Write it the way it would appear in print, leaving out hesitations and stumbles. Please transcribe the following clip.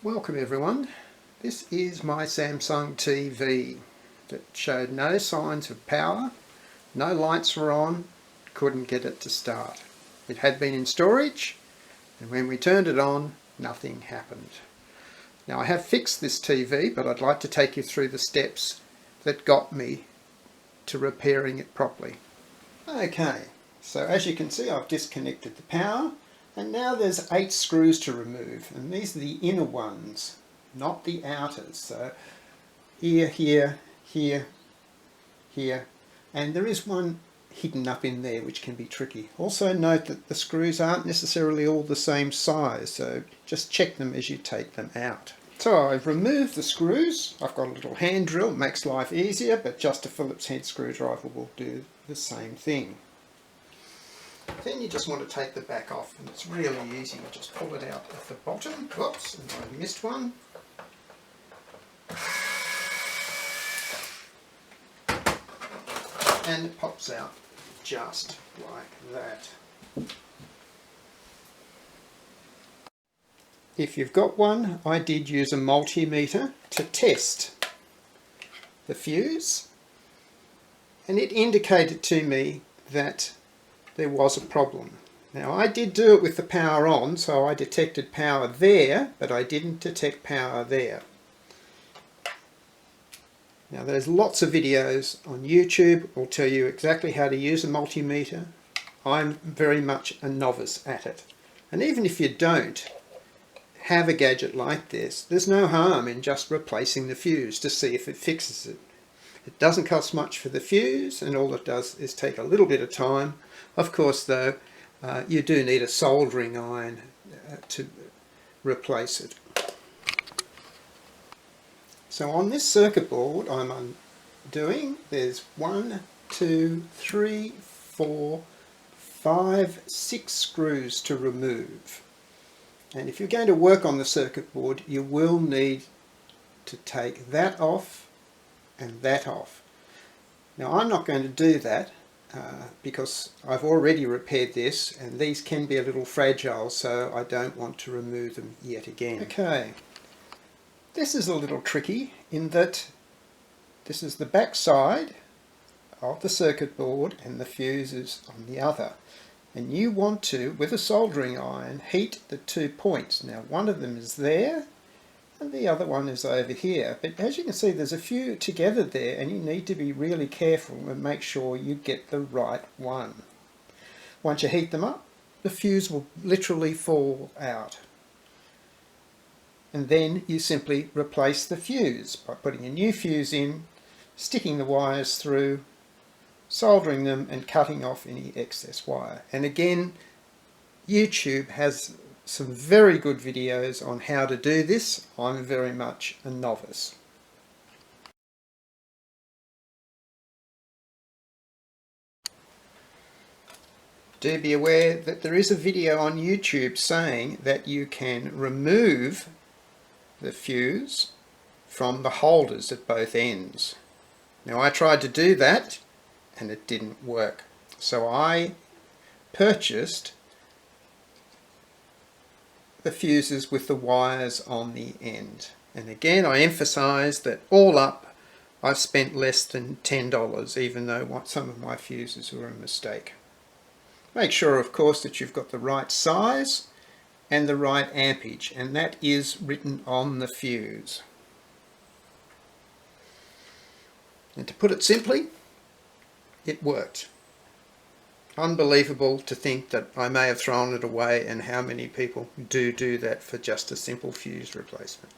Welcome everyone. This is my Samsung TV that showed no signs of power, no lights were on, couldn't get it to start. It had been in storage and when we turned it on, nothing happened. Now I have fixed this TV, but I'd like to take you through the steps that got me to repairing it properly. Okay, so as you can see I've disconnected the power. And now there's 8 screws to remove, and these are the inner ones, not the outers. So here, here, here, here, and there is one hidden up in there which can be tricky. Also note that the screws aren't necessarily all the same size, so just check them as you take them out. So I've removed the screws. I've got a little hand drill, it makes life easier, but just a Phillips head screwdriver will do the same thing. Then you just want to take the back off, and it's really easy. You just pull it out at the bottom. Whoops, and I missed one. And it pops out just like that. If you've got one, I did use a multimeter to test the fuse, and it indicated to me that there was a problem. Now I did do it with the power on, so I detected power there, but I didn't detect power there. Now there's lots of videos on YouTube will tell you exactly how to use a multimeter. I'm very much a novice at it. And even if you don't have a gadget like this, there's no harm in just replacing the fuse to see if it fixes it. It doesn't cost much for the fuse, and all it does is take a little bit of time. Of course though, you do need a soldering iron to replace it. So on this circuit board I'm doing, there's 1, 2, 3, 4, 5, 6 screws to remove. And if you're going to work on the circuit board, you will need to take that off and that off. Now I'm not going to do that because I've already repaired this, and these can be a little fragile, so I don't want to remove them yet again. Okay, this is a little tricky in that this is the back side of the circuit board and the fuse is on the other. And you want to, with a soldering iron, heat the 2 points. Now one of them is there and the other one is over here, but as you can see there's a few together there, and you need to be really careful and make sure you get the right one. Once you heat them up, the fuse will literally fall out, and then you simply replace the fuse by putting a new fuse in, sticking the wires through, soldering them and cutting off any excess wire. And again, YouTube has some very good videos on how to do this. I'm very much a novice. Do be aware that there is a video on YouTube saying that you can remove the fuse from the holders at both ends. Now I tried to do that and it didn't work, so I purchased the fuses with the wires on the end. And again I emphasize that all up I've spent less than $10, even though some of my fuses were a mistake. Make sure of course that you've got the right size and the right ampage, and that is written on the fuse. And to put it simply, it worked. Unbelievable to think that I may have thrown it away, and how many people do that for just a simple fuse replacement.